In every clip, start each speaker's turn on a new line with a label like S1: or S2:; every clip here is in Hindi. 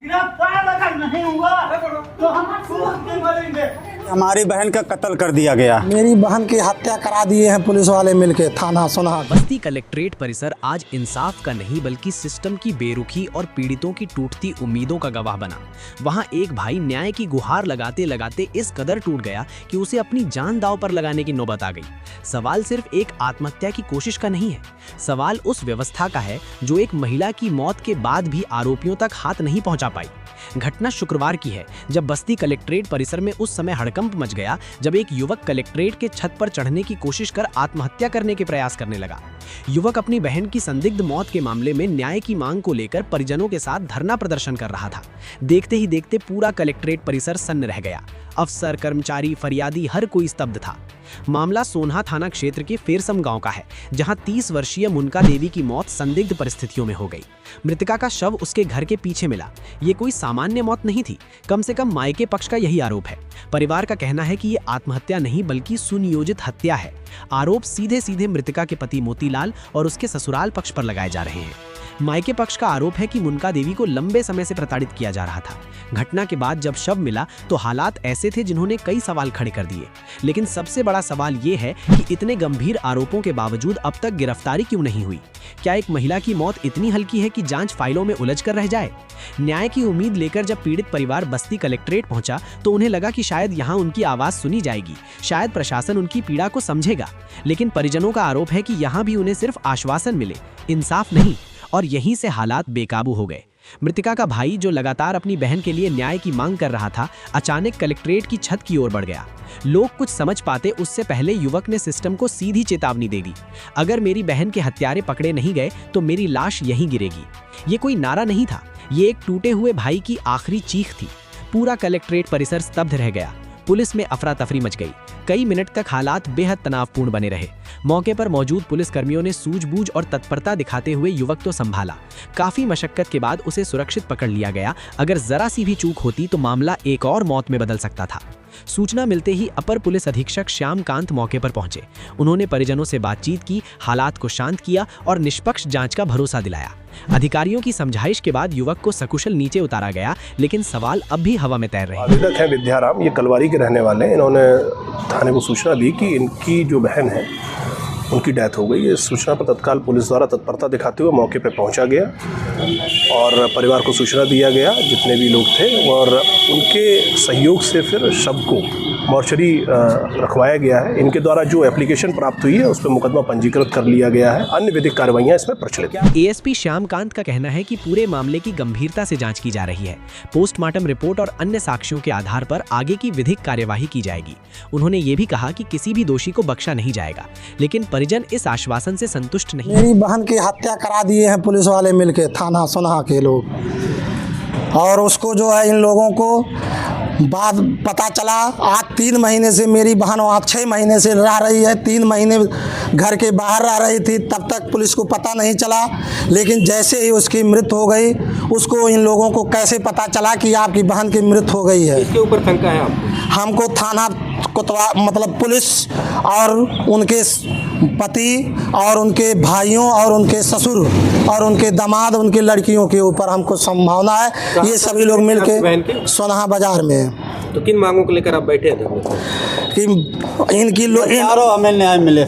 S1: गिरफ्तार अगर नहीं हुआ तो हम कूद के मरेंगे।
S2: हमारी बहन का कत्ल कर दिया गया।
S3: मेरी बहन की हत्या करा दिए हैं पुलिस वाले मिलके थाना सोनाहाट।
S4: बस्ती कलेक्ट्रेट परिसर आज इंसाफ का नहीं बल्कि सिस्टम की बेरुखी और पीड़ितों की टूटती उम्मीदों का गवाह बना। वहां एक भाई न्याय की गुहार लगाते लगाते इस कदर टूट गया कि उसे अपनी जान दांव पर लगाने की नौबत आ गई। सवाल सिर्फ एक आत्महत्या की कोशिश का नहीं है, सवाल उस व्यवस्था का है जो एक महिला की मौत के बाद भी आरोपियों तक हाथ नहीं पहुंचा पाई। घटना शुक्रवार की है जब बस्ती कलेक्ट्रेट परिसर में उस समय हड़कंप मच गया जब एक युवक कलेक्ट्रेट के छत पर चढ़ने की कोशिश कर आत्महत्या करने के प्रयास करने लगा। युवक अपनी बहन की संदिग्ध मौत के मामले में न्याय की मांग को लेकर परिजनों के साथ धरना प्रदर्शन कर रहा था। देखते ही देखते पूरा कलेक्ट्रेट परिसर सन्न रह गया। अफसर, कर्मचारी, फरियादी, हर कोई स्तब्ध था। मामला सोनहा थाना क्षेत्र के फेरसम गांव का है, जहां 30 वर्षीय मुनका देवी की मौत संदिग्ध परिस्थितियों में हो गई। मृतका का शव उसके घर के पीछे मिला। ये कोई सामान्य मौत नहीं थी, कम से कम मायके पक्ष का यही आरोप है। परिवार का कहना है कि ये आत्महत्या नहीं बल्कि सुनियोजित हत्या है। आरोप सीधे सीधे मृतका के पति मोतीलाल और उसके ससुराल पक्ष पर लगाए जा रहे हैं। मायके पक्ष का आरोप है कि मुनका देवी को लंबे समय से प्रताड़ित किया जा रहा था। घटना के बाद जब शव मिला तो हालात ऐसे थे जिन्होंने कई सवाल खड़े कर दिए। लेकिन सबसे बड़ा सवाल ये है कि इतने गंभीर आरोपों के बावजूद अब तक गिरफ्तारी क्यों नहीं हुई? क्या एक महिला की मौत इतनी हल्की है कि जांच फाइलों में उलझ कर रह जाए? न्याय की उम्मीद लेकर जब पीड़ित परिवार बस्ती कलेक्ट्रेट पहुंचा तो उन्हें लगा कि शायद यहां उनकी आवाज सुनी जाएगी, शायद प्रशासन उनकी पीड़ा को समझेगा। लेकिन परिजनों का आरोप है कि यहां भी उन्हें सिर्फ आश्वासन मिले, इंसाफ नहीं, और यहीं से हालात बेकाबू हो गए। मृतिका का भाई जो लगातार अपनी बहन के लिए न्याय की मांग कर रहा था, अचानक कलेक्ट्रेट की छत की ओर बढ़ गया। लोग कुछ समझ पाते उससे पहले युवक ने सिस्टम को सीधी चेतावनी दे दी, अगर मेरी बहन के हत्यारे पकड़े नहीं गए तो मेरी लाश यहीं गिरेगी। ये कोई नारा नहीं था, ये एक टूटे हुए भाई की आखिरी चीख थी। पूरा कलेक्ट्रेट परिसर स्तब्ध रह गया। पुलिस में अफरा तफरी मच गई। कई मिनट तक हालात बेहद तनावपूर्ण बने रहे। मौके पर मौजूद पुलिस कर्मियों ने सूझबूझ और तत्परता दिखाते हुए युवक तो संभाला। काफी मशक्कत के बाद उसे सुरक्षित पकड़ लिया गया। अगर जरा सी भी चूक होती तो मामला एक और मौत में बदल सकता था। सूचना मिलते ही अपर पुलिस अधीक्षक श्यामकांत मौके पर पहुंचे। उन्होंने परिजनों से बातचीत की, हालात को शांत किया और निष्पक्ष जांच का भरोसा दिलाया। अधिकारियों की समझाइश के बाद युवक को सकुशल नीचे उतारा गया, लेकिन सवाल अब भी हवा में तैर रहे हैं।
S5: आवेदक है विद्याराम, ये कलवारी के रहने वाले हैं। इन्होंने थाने को सूचना दी कि इनकी जो बहन है उनकी डेथ हो गई। इस सूचना पर तत्काल पुलिस द्वारा तत्परता दिखाते हुए मौके पर पहुंचा गया और परिवार को सूचना दिया गया, जितने भी लोग थे, और उनके सहयोग से फिर शव को मॉर्चरी रखवाया गया है। इनके द्वारा जो एप्लीकेशन प्राप्त हुई है उस पर मुकदमा पंजीकृत कर लिया गया है। अन्य विधिक कार्रवाइयां इसमें प्रचलित हैं।
S4: एएसपी श्यामकांत का कहना है कि पूरे मामले की गंभीरता से जांच की जा रही है। पोस्टमार्टम रिपोर्ट और अन्य साक्ष्यों के आधार पर आगे की विधिक कार्यवाही की जाएगी। उन्होंने ये भी कहा कि किसी भी दोषी को बख्शा नहीं जाएगा, लेकिन परिजन इस आश्वासन से संतुष्ट नहीं।
S3: मेरी बहन की हत्या करा दिए हैं पुलिस वाले मिलके थाना सोनाहा के लोग, और उसको जो है इन लोगों को बाद पता चला। आज 3 महीने से मेरी बहन वहाँ 6 महीने से रह रही है, 3 महीने घर के बाहर रह रही थी, तब तक पुलिस को पता नहीं चला। लेकिन जैसे ही उसकी मृत्यु हो गई, उसको इन लोगों को कैसे पता चला कि आपकी बहन की मृत्यु हो गई है?
S6: इसके ऊपर शंका है आपको?
S3: हमको थाना कोतवाल मतलब पुलिस और उनके पति और उनके भाइयों और उनके ससुर और उनके दामाद, उनके लड़कियों के ऊपर हमको संभावना है। ये सभी लोग मिलके सोनाहा बाजार में।
S6: तो किन मांगों को लेकर आप बैठे थे?
S3: कि इनकी
S2: हमें न्याय मिले।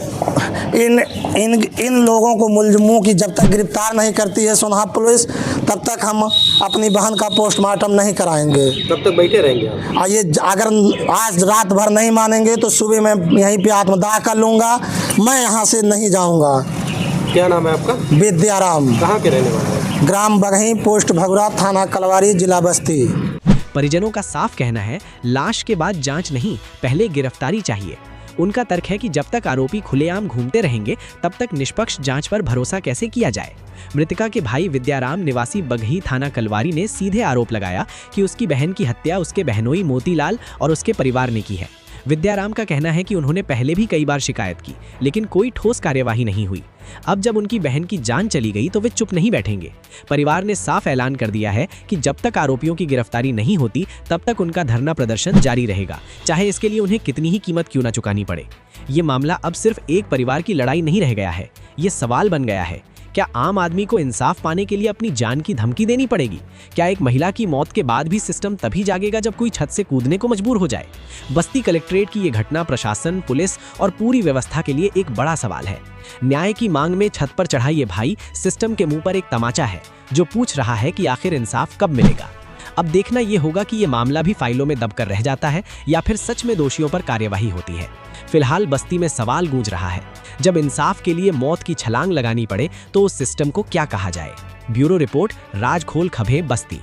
S3: इन लोगों को मुलजिमों की जब तक गिरफ्तार नहीं करती है सोनाहा पुलिस, तब तक हम अपनी बहन का पोस्टमार्टम नहीं कराएंगे।
S6: तब तक बैठे रहेंगे आप?
S3: ये अगर आज रात भर नहीं मानेंगे तो सुबह मैं यहीं पे आत्मदाह कर लूँगा। मैं यहाँ से नहीं जाऊँगा।
S6: क्या नाम है आपका?
S3: विद्याराम।
S6: कहाँ के रहने वाले हैं?
S3: ग्राम बघई, पोस्ट भगुरा, थाना कलवारी, जिला बस्ती।
S4: परिजनों का साफ कहना है, लाश के बाद जांच नहीं, पहले गिरफ्तारी चाहिए। उनका तर्क है कि जब तक आरोपी खुलेआम घूमते रहेंगे तब तक निष्पक्ष जांच पर भरोसा कैसे किया जाए। मृतका के भाई विद्याराम निवासी बघई थाना कलवारी ने सीधे आरोप लगाया कि उसकी बहन की हत्या उसके बहनोई मोतीलाल और उसके परिवार ने की है। विद्याराम का कहना है कि उन्होंने पहले भी कई बार शिकायत की, लेकिन कोई ठोस कार्यवाही नहीं हुई। अब जब उनकी बहन की जान चली गई तो वे चुप नहीं बैठेंगे। परिवार ने साफ ऐलान कर दिया है कि जब तक आरोपियों की गिरफ्तारी नहीं होती तब तक उनका धरना प्रदर्शन जारी रहेगा, चाहे इसके लिए उन्हें कितनी ही कीमत क्यों न चुकानी पड़े। ये मामला अब सिर्फ एक परिवार की लड़ाई नहीं रह गया है, ये सवाल बन गया है क्या आम आदमी को इंसाफ पाने के लिए अपनी जान की धमकी देनी पड़ेगी? क्या एक महिला की मौत के बाद भी सिस्टम तभी जागेगा जब कोई छत से कूदने को मजबूर हो जाए? बस्ती कलेक्ट्रेट की ये घटना प्रशासन, पुलिस और पूरी व्यवस्था के लिए एक बड़ा सवाल है। न्याय की मांग में छत पर चढ़ा ये भाई सिस्टम के मुंह पर एक तमाचा है जो पूछ रहा है कि आखिर इंसाफ कब मिलेगा। अब देखना ये होगा कि ये मामला भी फाइलों में दबकर रह जाता है या फिर सच में दोषियों पर कार्यवाही होती है। फिलहाल बस्ती में सवाल गूंज रहा है, जब इंसाफ के लिए मौत की छलांग लगानी पड़े तो उस सिस्टम को क्या कहा जाए? ब्यूरो रिपोर्ट, राज खोल खबें, बस्ती।